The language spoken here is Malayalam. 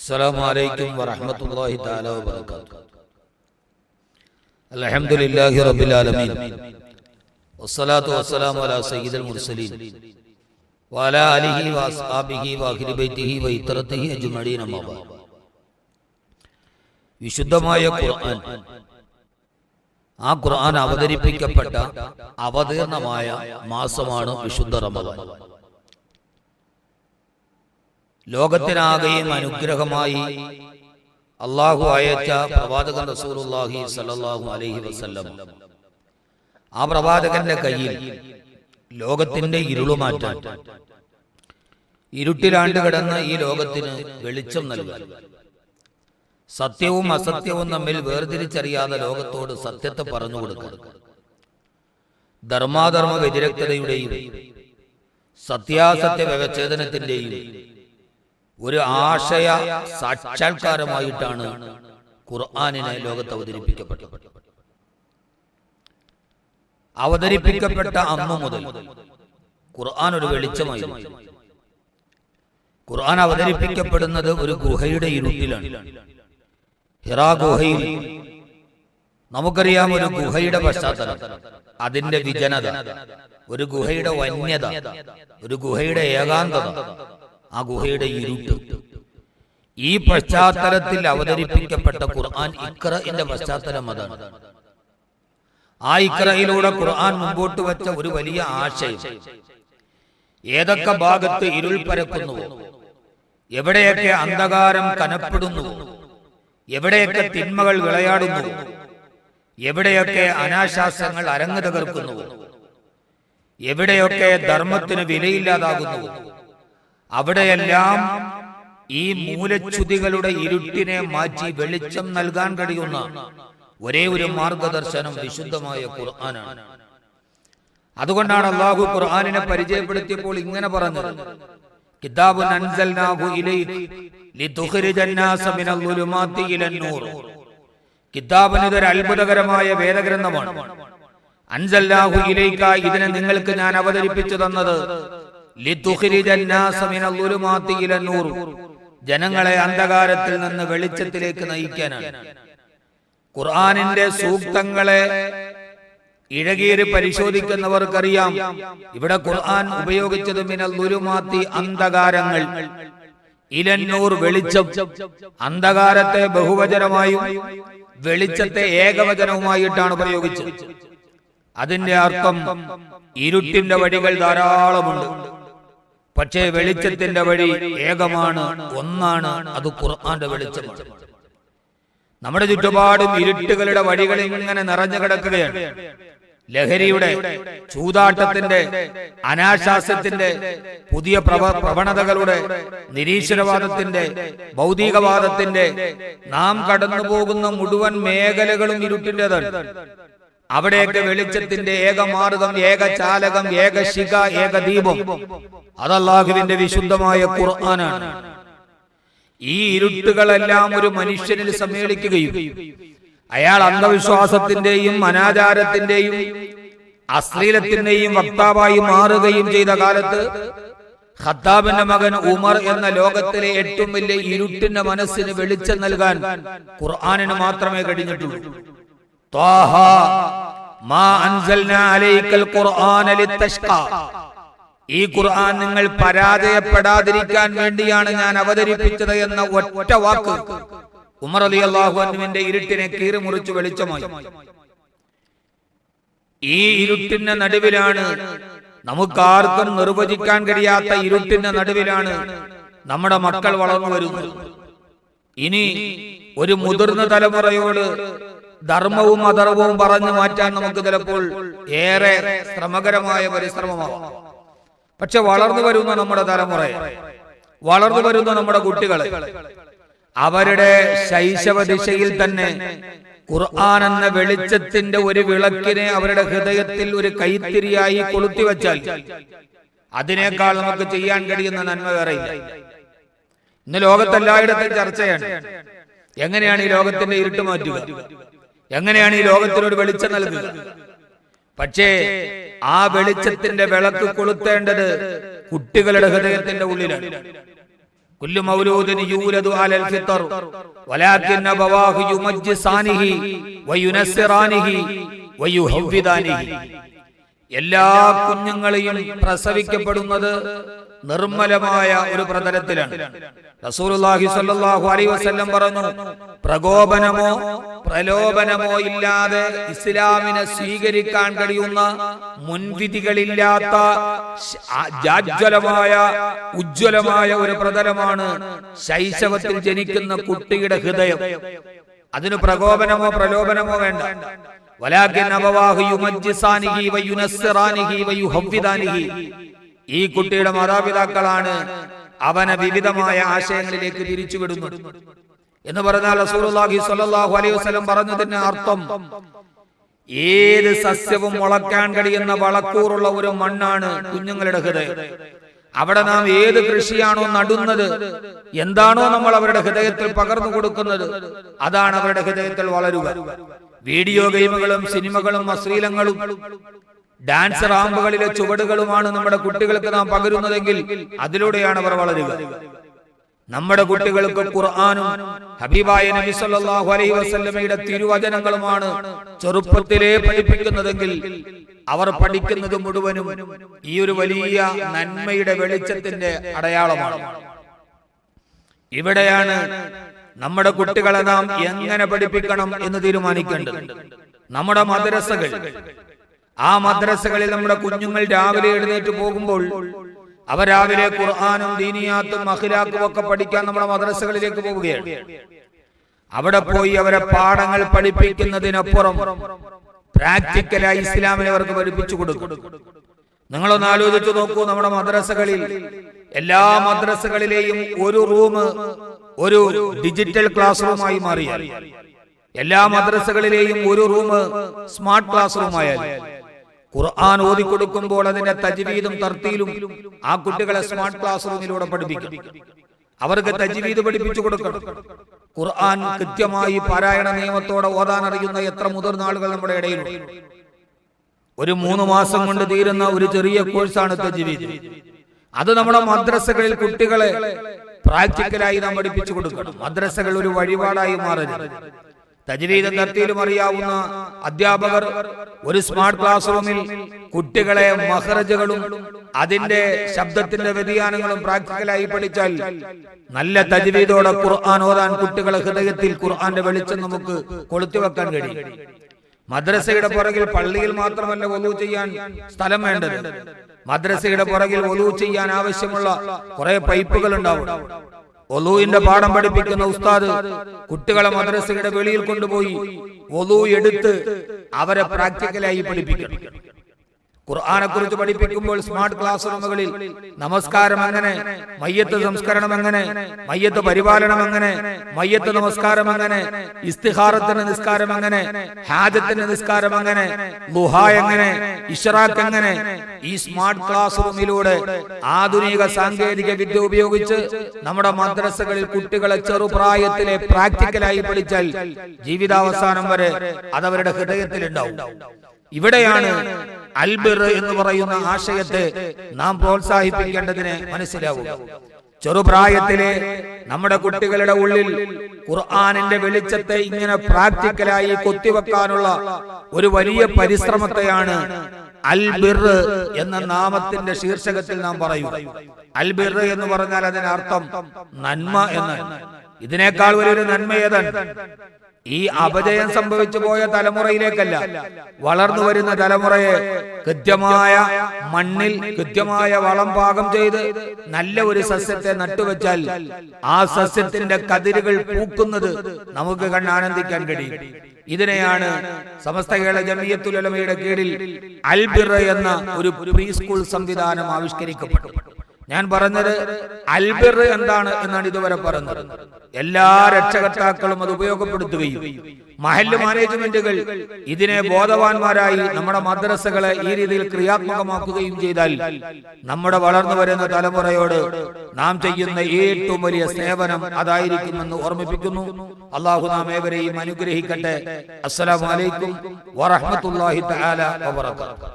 السلام عليكم ورحمة الله تعالى وبركاته. الحمد لله رب العالمين والصلاة والسلام على سيد المرسلين وعلى آله وأصحابه وأهل بيته وإترته أجمعين أما بعد. വിശുദ്ധമായ ഖുർആൻ, ആ ഖുർആൻ അവതരിപ്പിക്കപ്പെട്ട അവതീർണമായ മാസമാണ് വിശുദ്ധ റമദാൻ. ലോകത്തിനാകെയും അനുഗ്രഹമായി അള്ളാഹു അയച്ച പ്രവാചകൻ റസൂലുള്ളാഹി സ്വല്ലല്ലാഹു അലൈഹി വസല്ലം, ആ പ്രവാചകന്റെ കയ്യിൽ ലോകത്തിന്റെ ഇരുളുമാറ്റാൻ, ഇരുട്ടിലാണ്ട് കിടന്ന ഈ ലോകത്തിന് വെളിച്ചം നൽകാൻ, സത്യവും അസത്യവും തമ്മിൽ വേർതിരിച്ചറിയാതെ ലോകത്തോട് സത്യത്തെ പറഞ്ഞു കൊടുക്കാൻ, ധർമാധർമ്മ വ്യതിരക്തതയുടെയും സത്യാസത്യ വ്യവച്ഛേദനത്തിന്റെയും ഒരു ആശയ സാക്ഷാത്കാരമായിട്ടാണ് ഖുർആനിനെ ലോകത്ത് അവതരിപ്പിക്കപ്പെട്ട അന്നു മുതൽ ഖുർആൻ ഒരു വെളിച്ചമായിരുന്നു. ഖുർആൻ അവതരിപ്പിക്കപ്പെടുന്നത് ഒരു ഗുഹയുടെ ഇരുട്ടിലാണ്. ഹിറാ ഗുഹയിൽ നമുക്കറിയാം, ഒരു ഗുഹയുടെ പശ്ചാത്തലം, അതിന്റെ വിജനത, ഒരു ഗുഹയുടെ വന്യത, ഒരു ഗുഹയുടെ ഏകാന്തത, ആ ഗുഹയുടെ ഇരുട്ട്. ഈ പശ്ചാത്തലത്തിൽ അവതരിപ്പിക്കപ്പെട്ട ഖുർആൻ ഇഖ്റഇന്റെ പശ്ചാത്തലം അതാണ്. ആ ഇഖ്റയിലൂടെ ഖുർആൻ മുമ്പോട്ട് വെച്ച ഒരു വലിയ ആശയം, ഏതൊക്കെ ഭാഗത്ത് ഇരുൾ പരക്കുന്നുവോ, എവിടെയൊക്കെ അന്ധകാരം കനപ്പെടുന്നുവോ, എവിടെയൊക്കെ തിന്മകൾ വിളയാടുന്നുവോ, എവിടെയൊക്കെ അനാശാസ്യങ്ങൾ അരങ്ങ് തകർക്കുന്നുവോ, എവിടെയൊക്കെ ധർമ്മത്തിന് വിലയില്ലാതാകുന്നുവോ, അവിടെയെല്ലാം ഈ മൂലച്യുതികളുടെ ഇരുട്ടിനെ മാറ്റി വെളിച്ചം നൽകാൻ കഴിയുന്ന ഒരേ ഒരു മാർഗദർശനം വിശുദ്ധമായ ഖുർആനാണ്. അതുകൊണ്ടാണ് അല്ലാഹു ഖുർആനിനെ പരിചയപ്പെടുത്തിയപ്പോൾ ഇങ്ങനെ പറഞ്ഞത്, കിതാബുൻ അൻസൽനാഹു ഇലൈക ലിതുഖ്രിജൻ നാസ മിനൽ ളുലുമാതി ഇലൻ നൂർ. കിതാബ് ഇതൊരു അത്ഭുതകരമായ വേദഗ്രന്ഥമാണ്. അൻസൽനാഹു ഇലൈക, ഇതിനെ നിങ്ങൾക്ക് ഞാൻ അവതരിപ്പിച്ചു തന്നത് ലിതുഖ്രിജൻ നാസ മിനൽ ളുലുമാതി ഇലൻ നൂർ, ജനങ്ങളെ അന്ധകാരത്തിൽ നിന്ന് വെളിച്ചത്തിലേക്ക് നയിക്കാനാണ്. ഖുർആനിന്റെ സൂക്തങ്ങളെ ഇഴകീറി പരിശോധിക്കുന്നവർക്കറിയാം, ഇവിടെ ഖുർആൻ ഉപയോഗിച്ചത് മിനൽ ളുലുമാതി, അന്ധകാരങ്ങൾ, ഇലൻ നൂർ, വെളിച്ചം. അന്ധകാരത്തെ ബഹുവചനമായും വെളിച്ചത്തെ ഏകവചനവുമായിട്ടാണ് പ്രയോഗിച്ചത്. അതിന്റെ അർത്ഥം ഇരുട്ടിന്റെ വഴികൾ ധാരാളമുണ്ട്, പക്ഷേ വെളിച്ചത്തിന്റെ വഴി ഏകമാണ്, ഒന്നാണ്. അത് ഖുർആന്റെ വെളിച്ചമാണ്. നമ്മുടെ ചുറ്റുപാടും ഇരുട്ടുകളുടെ വഴികൾ ഇങ്ങനെ നിറഞ്ഞു കിടക്കുകയാണ്. ലഹരിയുടെ, ചൂതാട്ടത്തിന്റെ, അനാശാസ്യത്തിന്റെ, പുതിയ പ്രവണതകളുടെ, നിരീശ്വരവാദത്തിന്റെ, ഭൗതികവാദത്തിന്റെ, നാം കടന്നു പോകുന്ന മുഴുവൻ മേഖലകളും ഇരുട്ടിൻ്റെതാണ്. അവിടെയൊക്കെ വെളിച്ചത്തിന്റെ ഏക മാർഗം, ഏക ചാലകം, ഏക ശിഖ, ഏക ദീപം, അത് അല്ലാഹുവിന്റെ വിശുദ്ധമായ ഖുർആനാണ്. ഈ ഇരുട്ടുകളെല്ലാം ഒരു മനുഷ്യനിൽ സമ്മേളിക്കുകയും അയാൾ അന്ധവിശ്വാസത്തിന്റെയും അനാചാരത്തിന്റെയും അശ്ലീലത്തിന്റെയും വക്താവായി മാറുകയും ചെയ്ത കാലത്ത് ഖത്താബിന്റെ മകൻ ഉമർ എന്ന ലോകത്തിലെ ഏറ്റവും വലിയ ഇരുട്ടിന്റെ മനസ്സിന് വെളിച്ചം നൽകാൻ ഖുർആനിന് മാത്രമേ കഴിഞ്ഞിട്ടുള്ളൂ. ത്വാഹ മാ അൻസൽനാ അലൈക്കൽ ഖുർആന ലിതശ്ഖാ, ഈ ഖുർആൻ നിങ്ങൾ പരാജയപ്പെടാതിരിക്കാൻ വേണ്ടിയാണ് ഞാൻ അവതരിപ്പിച്ചത് എന്ന ഒറ്റ വാക്ക് ഉമർ റളിയല്ലാഹു അൻഹുവിന്റെ ഇരുട്ടിനെ കീറിമുറിച്ച് വെളിച്ചമായി. ഈ ഇരുട്ടിന്റെ നടുവിലാണ്, നമുക്കാർക്കും നിർവചിക്കാൻ കഴിയാത്ത ഇരുട്ടിന്റെ നടുവിലാണ് നമ്മുടെ മക്കൾ വളർന്നു വരുന്നത്. ഇനി ഒരു മുതിർന്ന തലമുറയോട് ധർമ്മവും അധർമ്മവും പറഞ്ഞു മാറ്റാൻ നമുക്ക് ചിലപ്പോൾ ഏറെ ശ്രമകരമായ പരിശ്രമമാവും. പക്ഷെ വളർന്നു വരുന്ന നമ്മുടെ തലമുറയെ, വളർന്നു വരുന്ന നമ്മുടെ കുട്ടികളെ, അവരുടെ ശൈശവ ദിശയിൽ തന്നെ ഖുർആൻ എന്ന വെളിച്ചത്തിന്റെ ഒരു വിളക്കിനെ അവരുടെ ഹൃദയത്തിൽ ഒരു കൈത്തിരിയായി കൊളുത്തിവെച്ചാൽ അതിനേക്കാൾ നമുക്ക് ചെയ്യാൻ കഴിയുന്ന നന്മ വേറെയില്ല. ഇന്ന് ലോകത്തെല്ലായിടത്തും ചർച്ചയാണ്, എങ്ങനെയാണ് ഈ ലോകത്തിന്റെ ഇരുട്ട് മാറ്റുക, എങ്ങനെയാണ് ഈ ലോകത്തിനൊരു വെളിച്ചം നൽകുക. പക്ഷേ ആ വെളിച്ചത്തിന്റെ വിളക്ക് കൊളുത്തേണ്ടത് കുട്ടികളുടെ ഹൃദയത്തിന്റെ ഉള്ളിലാണ്. കുല്ലു മൗലൂദിൻ യൂലദു അലൽ ഫിത്ർ വലാകിൻ അബവാഹു യുമജ്ജിസാനിഹി വയുനസ്സിറാനിഹി വയുഹവ്വിദാനിഹി. എല്ലാ കുഞ്ഞുങ്ങളെയും പ്രസവിക്കപ്പെടുന്നത് നിർമ്മലമായ ഒരു പ്രതലത്തിലാണ്. റസൂലുള്ളാഹി സ്വല്ലല്ലാഹു അലൈഹി വസല്ലം പറഞ്ഞു, പ്രകോപനമോ പ്രലോഭനമോ ഇല്ലാതെ ഇസ്ലാമിനെ സ്വീകരിക്കാൻ കഴിയുന്ന, മുൻവിധികളില്ലാത്ത ഉജ്ജ്വലമായ ഒരു പ്രതലമാണ് ശൈശവത്തിൽ ജനിക്കുന്ന കുട്ടിയുടെ ഹൃദയം. അതിന് പ്രകോപനമോ പ്രലോഭനമോ വേണ്ട. വലാകിൻ അബവാഹു യുമജ്ജിസാനിഹി വയുനസ്സിറാനിഹി വയുഹവ്വിദാനിഹി. ഈ കുട്ടിയുടെ മാതാപിതാക്കളാണ് അവനെ വിവിധമായ ആശയങ്ങളിലേക്ക് തിരിച്ചുവിടുന്നത് എന്ന് പറഞ്ഞാൽ റസൂലുള്ളാഹി സ്വല്ലല്ലാഹു അലൈഹി വസല്ലം പറഞ്ഞതിന്റെ അർത്ഥം, ഏത് സസ്യവും മുളയ്ക്കാൻ കഴിയുന്ന വളക്കൂറുള്ള ഒരു മണ്ണാണ് കുഞ്ഞുങ്ങളുടെ ഹൃദയം. അവിടെ നാം ഏത് കൃഷിയാണോ നടുന്നത്, എന്താണോ നമ്മൾ അവരുടെ ഹൃദയത്തിൽ പകർന്നു കൊടുക്കുന്നത്, അതാണ് അവരുടെ ഹൃദയത്തിൽ വളരുക. വീഡിയോ ഗെയിമുകളും സിനിമകളും അശ്ലീലങ്ങളും ഡാൻസ് റാമ്പുകളിലെ ചുവടുകളുമാണ് നമ്മുടെ കുട്ടികൾക്ക് നാം പകരുന്നതെങ്കിൽ അതിലൂടെയാണ് അവർ വളരുക. നമ്മുടെ കുട്ടികൾക്ക് ഖുർആനും ഹബീബായ നബി സല്ലല്ലാഹു അലൈഹി വസല്ലമയുടെ തിരുവചനങ്ങളുമാണ് ചെറുപ്പത്തിലേ പഠിപ്പിക്കുന്നതെങ്കിൽ അവർ പഠിക്കുന്നത് മുഴുവനും ഈ ഒരു വലിയ നന്മയുടെ വെളിച്ചത്തിന്റെ അടയാളമാണ്. ഇവിടെയാണ് നമ്മുടെ കുട്ടികളെ നാം എങ്ങനെ പഠിപ്പിക്കണം എന്ന് തീരുമാനിക്കേണ്ടത്. നമ്മുടെ മദ്രസകൾ, ആ മദ്രസകളിൽ നമ്മുടെ കുഞ്ഞുങ്ങൾ രാവിലെ എഴുന്നേറ്റ് പോകുമ്പോൾ അവർ രാവിലെ ഖുർആനും ദീനിയാത്തും അഖ്ലാഖും ഒക്കെ പഠിക്കാൻ നമ്മുടെ മദ്രസകളിലേക്ക് പോവുകയാണ്. അവിടെ പോയി അവരെ പാഠങ്ങൾ പഠിപ്പിക്കുന്നതിനപ്പുറം പ്രാക്ടിക്കലായി ഇസ്ലാമിനെ അവർക്ക് പഠിപ്പിച്ചു കൊടുക്കും. നിങ്ങളൊന്ന് ആലോചിച്ചു നോക്കൂ, നമ്മുടെ മദ്രസകളിൽ, എല്ലാ മദ്രസകളിലെയും ഒരു റൂം ഒരു ഡിജിറ്റൽ ക്ലാസ് റൂമായി മാറിയാൽ, എല്ലാ മദ്രസകളിലെയും ഒരു റൂം സ്മാർട്ട് ക്ലാസ് റൂമായാൽ, ഖുർആൻ ഓതിക്കൊടുക്കുമ്പോൾ അതിന്റെ തജ്വീദും തർത്തീലും ആ കുട്ടികളെ സ്മാർട്ട് ക്ലാസ് റൂമിലൂടെ പഠിപ്പിക്കും. അവർക്ക് തജ്വീദ് പഠിപ്പിച്ചു കൊടുക്കണം. ഖുർആൻ കൃത്യമായി പാരായണ നിയമത്തോടെ ഓതാൻ അറിയുന്ന എത്ര മുതിർന്ന ആളുകൾ നമ്മുടെ ഇടയിലുണ്ട്. ഒരു 3 മാസം കൊണ്ട് തീരുന്ന ഒരു ചെറിയ കോഴ്സാണ് തജ്വീദ്. അത് നമ്മുടെ മദ്രസകളിൽ കുട്ടികളെ പ്രാക്ടിക്കലായി നാം പഠിപ്പിച്ചു കൊടുക്കണം. മദ്രസകൾ ഒരു വഴിപാടായി മാറരുത്. തജ്വീദും തർത്തീലും അറിയാവുന്ന അധ്യാപകർ ഒരു സ്മാർട്ട് ക്ലാസ് റൂമിൽ കുട്ടികളെ മഖ്റജുകളും അതിന്റെ ശബ്ദത്തിന്റെ വ്യതിയാനങ്ങളും പ്രാക്ടിക്കലായി പഠിച്ചാൽ നല്ല തജ്വീദോടെ ഖുർആൻ ഓതാൻ കുട്ടികളെ ഹൃദയത്തിൽ ഖുർആന്റെ വെളിച്ചം നമുക്ക് കൊളുത്തിവെക്കാൻ കഴിയും. മദ്രസയുടെ പുറകിൽ, പള്ളിയിൽ മാത്രമല്ല വളൂ ചെയ്യാൻ സ്ഥലം വേണ്ടത്, മദ്രസയുടെ പുറകിൽ വളൂ ചെയ്യാൻ ആവശ്യമുള്ള കുറെ പൈപ്പുകൾ ഉണ്ടാവും. വളൂഇന്റെ പാഠം പഠിപ്പിക്കുന്ന ഉസ്താദ് കുട്ടികളെ മദ്രസയുടെ വെളിയിൽ കൊണ്ടുപോയി വളൂ എടുത്ത് അവരെ പ്രാക്ടിക്കലായി പഠിപ്പിക്കണം. ഖുർആനെ കുറിച്ച് പഠിപ്പിക്കുമ്പോൾ സ്മാർട്ട് ക്ലാസ് റൂമുകളിൽ നമസ്കാരം എങ്ങനെ, മയ്യത്ത് സംസ്കരണം എങ്ങനെ, മയ്യത്ത് പരിപാലനം എങ്ങനെ, മയ്യത്ത് നമസ്കാരം എങ്ങനെ, ഇസ്തിഖാറത്തിന്റെ നിസ്കാരം എങ്ങനെ, ഹാജത്തിന്റെ നിസ്കാരം എങ്ങനെ, ളുഹാ എങ്ങനെ, ഇശ്റാഖ് എങ്ങനെ, ഈ സ്മാർട്ട് ക്ലാസ് റൂമിലൂടെ ആധുനിക സാങ്കേതിക വിദ്യ ഉപയോഗിച്ച് നമ്മുടെ മദ്രസകളിൽ കുട്ടികളെ ചെറുപ്രായത്തിലെ പ്രാക്ടിക്കലായി പഠിച്ചാൽ ജീവിതാവസാനം വരെ അതവരുടെ ഹൃദയത്തിലുണ്ടാവും. ഇവിടെയാണ് അൽബിർ എന്ന് പറയുന്ന ആശയത്തെ നാം പ്രോത്സാഹിപ്പിക്കേണ്ടതിന് മനസ്സിലാവുക. ചെറുപ്രായത്തിലെ നമ്മുടെ കുട്ടികളുടെ ഉള്ളിൽ ഖുർആനിന്റെ വെളിച്ചത്തെ ഇങ്ങനെ പ്രാക്ടിക്കലായി കൊത്തിവെക്കാനുള്ള ഒരു വലിയ പരിശ്രമത്തെയാണ് അൽബിർ എന്ന നാമത്തിന്റെ ശീർഷകത്തിൽ നാം പറയും. അൽബിർ എന്ന് പറഞ്ഞാൽ അതിനർത്ഥം നന്മ എന്നാണ്. ഇതിനേക്കാൾ വലിയൊരു നന്മ ഏതാണ്? ഈ അപജയം സംഭവിച്ചു പോയ തലമുറയിലേക്കല്ല, വളർന്നു വരുന്ന തലമുറയെ കൃത്യമായ മണ്ണിൽ കൃത്യമായ വളം പാകം ചെയ്ത് നല്ല ഒരു സസ്യത്തെ നട്ടുവെച്ചാൽ ആ സസ്യത്തിന്റെ കതിരുകൾ പൂക്കുന്നത് നമുക്ക് കണ്ണാനന്ദിക്കാൻ കഴിയും. ഇതിനെയാണ് സമസ്ത കേരള ജമിയത്തുൽ ഉലമയുടെ കീഴിൽ അൽബിർ എന്ന ഒരു പ്രീ സ്കൂൾ സംവിധാനം ആവിഷ്കരിക്കപ്പെട്ടു. ഞാൻ പറഞ്ഞത് അൽബിർ എന്താണ് എന്നാണ് ഇതുവരെ പറഞ്ഞത്. എല്ലാ രക്ഷകർത്താക്കളും അത് ഉപയോഗപ്പെടുത്തുകയും മഹല്ല് മാനേജ്മെന്റുകൾ ഇതിനെ ബോധവാന്മാരായി നമ്മുടെ മദ്രസകളെ ഈ രീതിയിൽ ക്രിയാത്മകമാക്കുകയും ചെയ്താൽ നമ്മുടെ വളർന്നു വരുന്ന തലമുറയോട് നാം ചെയ്യുന്ന ഏറ്റവും വലിയ സേവനം അതായിരിക്കുമെന്ന് ഓർമ്മിപ്പിക്കുന്നു. അല്ലാഹു നാം ഏവരെയും അനുഗ്രഹിക്കട്ടെ. അസ്സലാമു അലൈക്കും വറഹ്മത്തുള്ളാഹി തആല വബറകാതുഹു.